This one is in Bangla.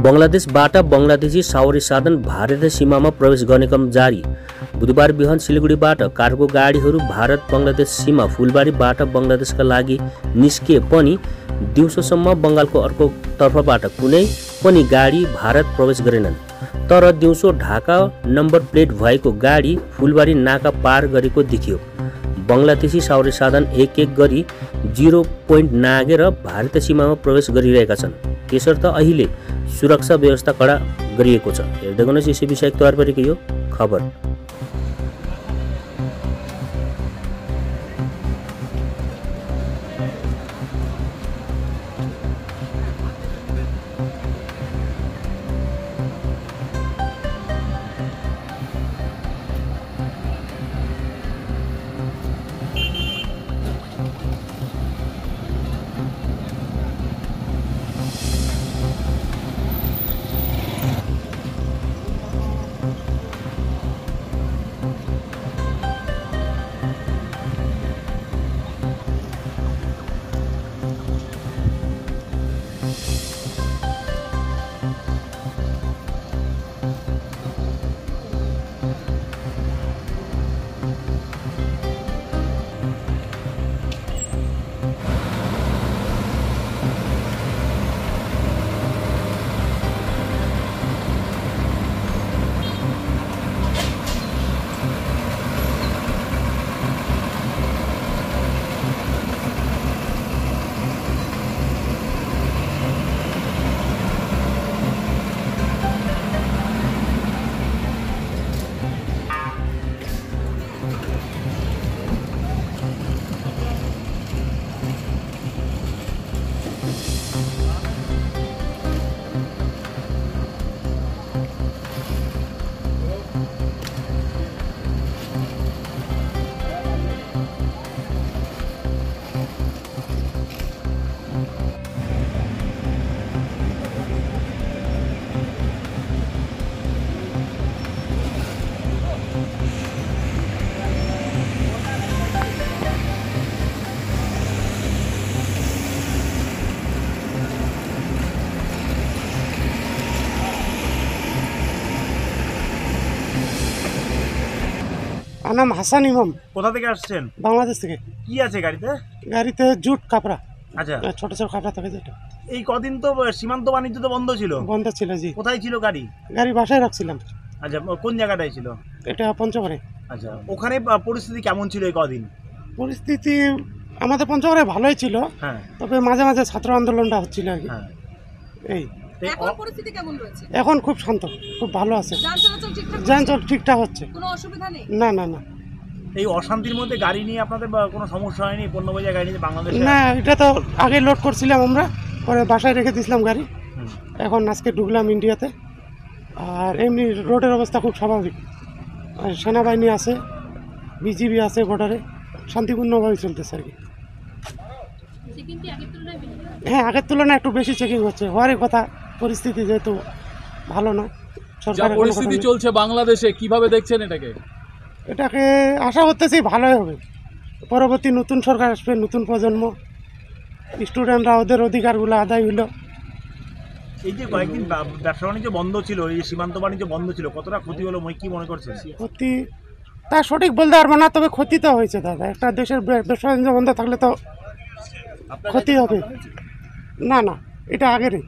बंगलादेशबाट बंगलादेशी सावरी साधन भारतीय सीमामा प्रवेश गर्ने क्रम जारी। बुधबार बिहान सिलिगुडीबाट कार्गो गाडीहरू भारत बंगलादेश सीमा फुलबारीबाट बंगलादेशका लागि निस्किए पनि दिउँसोसम्म बंगालको अर्को तर्फबाट कुनै पनि गाडी भारत प्रवेश गरेनन्। तर दिउँसो ढाका नम्बर प्लेट भएको गाडी फुलबारी नाका पार गरेको देखियो। बंगलादेशी सावरी साधन एक एक गरी 0 पोइन्ट नागेर भारतीय सीमामा प्रवेश गरिरहेका छन्। त्यसर्थ अहिले सुरक्षा व्यवस्था कडा गरिएको छ। हेर्दै गर्नुहोस् यसै विषयक तयार पारेको यो खबर। আমার নাম হাসান ইমাম। কোথা থেকে আসছেন? বাংলাদেশ থেকে। কি আছে গাড়িতে? গাড়িতে জুট কাপড়া। আচ্ছা, ছোট ছোট কাপড়া থাকে যেটা। এই কদিন তো সীমান্ত বাণিজ্য তো বন্ধ ছিল। বন্ধ ছিল জি। কোথায় ছিল গাড়ি? গাড়ি বাসায় রাখছিলাম। আচ্ছা, কোন জায়গাটায় ছিল? এটা পঞ্চগড়ে। আচ্ছা, ওখানে পরিস্থিতি কেমন ছিল এই কদিন? পরিস্থিতি আমাদের পঞ্চগড়ে ভালোই ছিল। হ্যাঁ, তবে মাঝে মাঝে ছাত্র আন্দোলনটা হচ্ছিল আর কি। হ্যাঁ, এই এখন পরিস্থিতি কেমন রয়েছে? এখন খুব শান্ত, খুব ভালো আছে। যান চলাচল ঠিকঠাক? যান চলাচল ঠিকঠাক হচ্ছে, কোনো অসুবিধা নেই? না না না। এই অশান্তির মধ্যে গাড়ি নিয়ে আপনাদের কোনো সমস্যা হয়নি? পণ্য বোঝাই গাড়ি নিয়ে বাংলাদেশে? না, এটা তো আগে লোড করছিলাম আমরা, পরে বাসায় রেখে দিয়েছিলাম গাড়ি। এখন আজকে ঢুকলাম ইন্ডিয়াতে। আর এমনি রোডের অবস্থা খুব স্বাভাবিক। আর সেনাবাহিনী আছে, বিজিবি আছে বর্ডারে, শান্তিপূর্ণভাবে চলতেছে আর কি। হ্যাঁ, আগের তুলনায় একটু বেশি চেকিং হচ্ছে, হওয়ারই কথা। পরিস্থিতি যেহেতু ভালো না, সরকারের পরিস্থিতি চলছে বাংলাদেশে, কিভাবে দেখছেন এটাকে? এটাকে আশা করতেছি ভালোই হবে। পরবর্তী নতুন সরকার আসবে, নতুন প্রজন্ম, স্টুডেন্টরা ওদের অধিকারগুলো আদায় হইল। এই যে কয়েকদিন ব্যবসা বাণিজ্য বন্ধ ছিল, এই সীমান্ত বাণিজ্য বন্ধ ছিল, কতটা ক্ষতি হলো কি মনে করছেন? ক্ষতি তা সঠিক বলতে পারবো না, তবে ক্ষতি তো হয়েছে দাদা। একটা দেশের ব্যবসা বাণিজ্য বন্ধ থাকলে তো ক্ষতি হবে। না না, এটা আগেরই।